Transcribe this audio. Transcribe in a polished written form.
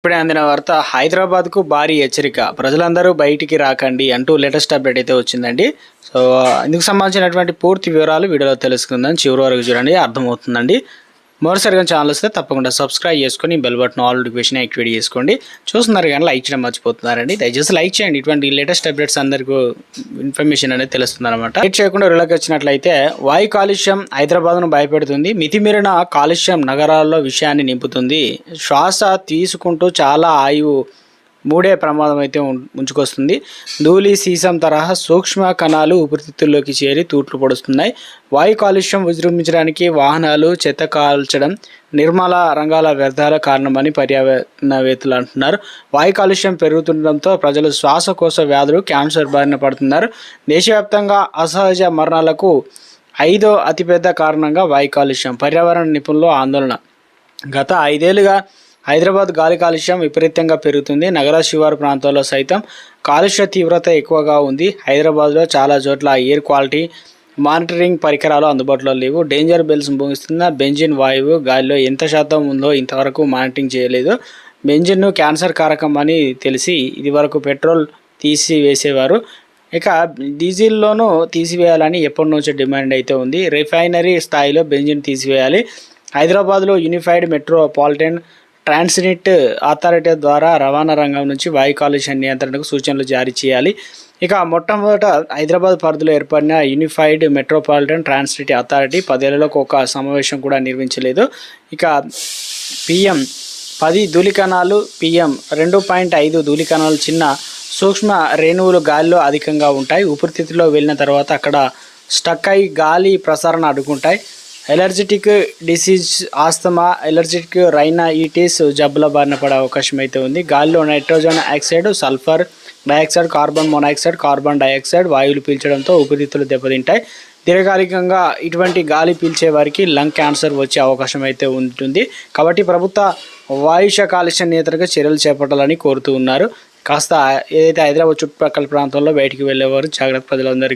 ఇప్పుడే అందిన వార్త, హైదరాబాద్కు భారీ హెచ్చరిక, ప్రజలందరూ బయటికి రాకండి అంటూ లేటెస్ట్ అప్డేట్ అయితే వచ్చిందండి. సో ఇందుకు సంబంధించినటువంటి పూర్తి వివరాలు వీడియోలో తెలుసుకుందాం. చివరి వరకు చూడండి, అర్థమవుతుందండి. మరోసారిగా ఛానల్ వస్తే తప్పకుండా సబ్స్క్రైబ్ చేసుకొని bell button all notification activate చేసుకోండి. చూస్తున్నారు కానీ లైక్ చేయడం మర్చిపోతున్నారండి. దయచేసి లైక్ చేయండి. ఇటువంటి లేటెస్ట్ అప్డేట్స్ అందరికీ ఇన్ఫర్మేషన్ అనేది తెలుస్తుంది అనమాట. లైక్ చేయకుండా రిలాక్ వచ్చినట్లయితే, వాయు కాలుష్యం హైదరాబాద్ను భయపెడుతుంది. మితిమీరిన కాలుష్యం నగరాల్లో విషయాన్ని నింపుతుంది. శ్వాస తీసుకుంటూ చాలా ఆయువు మూడే ప్రమాదం అయితే ముంచుకొస్తుంది. ధూళి, సీసం తరహా సూక్ష్మ కణాలు ఊపిరితిత్తుల్లోకి చేరి తూట్లు పొడుస్తున్నాయి. వాయు కాలుష్యం విజృంభించడానికి వాహనాలు, చెత్త కాల్చడం, నిర్మల రంగాల వ్యర్థాల కారణమని పర్యావరణవేత్తలు అంటున్నారు. వాయు కాలుష్యం పెరుగుతుండడంతో ప్రజలు శ్వాసకోశ వ్యాధులు, క్యాన్సర్ బారిన పడుతున్నారు. దేశవ్యాప్తంగా అసహజ మరణాలకు 5వ అతిపెద్ద కారణంగా వాయు కాలుష్యం. పర్యావరణ నిపుణులు ఆందోళన. గత 5 ఏళ్లుగా హైదరాబాద్ గాలి కాలుష్యం విపరీతంగా పెరుగుతుంది. నగర శివారు ప్రాంతాల్లో సైతం కాలుష్య తీవ్రత ఎక్కువగా ఉంది. హైదరాబాద్లో చాలా చోట్ల ఎయిర్ క్వాలిటీ మానిటరింగ్ పరికరాలు అందుబాటులో లేవు. డేంజర్ బెల్స్ మోగిస్తున్న బెంజిన్ వాయువు గాలిలో ఎంత శాతం ఉందో ఇంతవరకు మానిటరింగ్ చేయలేదు. బెంజిన్ను క్యాన్సర్ కారకం అని తెలిసి ఇదివరకు పెట్రోల్ తీసివేసేవారు. ఇక డీజిల్లోనూ తీసివేయాలని ఎప్పటి నుంచో డిమాండ్ అయితే ఉంది. రిఫైనరీ స్థాయిలో బెంజిన్ తీసివేయాలి. హైదరాబాద్లో యూనిఫైడ్ మెట్రోపాలిటన్ ట్రాన్సిట్ అథారిటీ ద్వారా రవాణా రంగం నుంచి వాయు కాలుష్య నియంత్రణకు సూచనలు జారీ చేయాలి. ఇక మొట్టమొదట హైదరాబాద్ పరిధిలో ఏర్పడిన యూనిఫైడ్ మెట్రోపాలిటన్ ట్రాన్సిట్ అథారిటీ 10 ఏళ్లకు ఒక సమావేశం కూడా నిర్వహించలేదు. ఇక PM10 ధూళికణాలు, PM2.5 ధూళికణాలు చిన్న సూక్ష్మ రేణువులు గాలిలో అధికంగా ఉంటాయి. ఊపిరితిత్తులో వెళ్ళిన తర్వాత అక్కడ స్టక్ అయి గాలి ప్రసారణ అడ్డుకుంటాయి. ఎలర్జిటిక్ డిసీజ్, ఆస్తమా, ఎలర్జిటిక్ రైనైటిస్ జబ్బుల బారిన పడే అవకాశం అయితే ఉంది. గాలిలో nitrogen oxide, sulphur dioxide, carbon monoxide, carbon dioxide వాయువులు పీల్చడంతో ఊపిరితిత్తులు దెబ్బతింటాయి. దీర్ఘకాలికంగా ఇటువంటి గాలి పీల్చే వారికి లంగ్ క్యాన్సర్ వచ్చే అవకాశం అయితే ఉంటుంది. కాబట్టి ప్రభుత్వ వాయుష్య కాలుష్య నియంత్రణకు చర్యలు చేపట్టాలని కోరుతూ ఉన్నారు. కాస్త ఏదైతే హైదరాబాద్ చుట్టుపక్కల ప్రాంతాల్లో బయటికి వెళ్ళేవారు జాగ్రత్త, ప్రజలందరికీ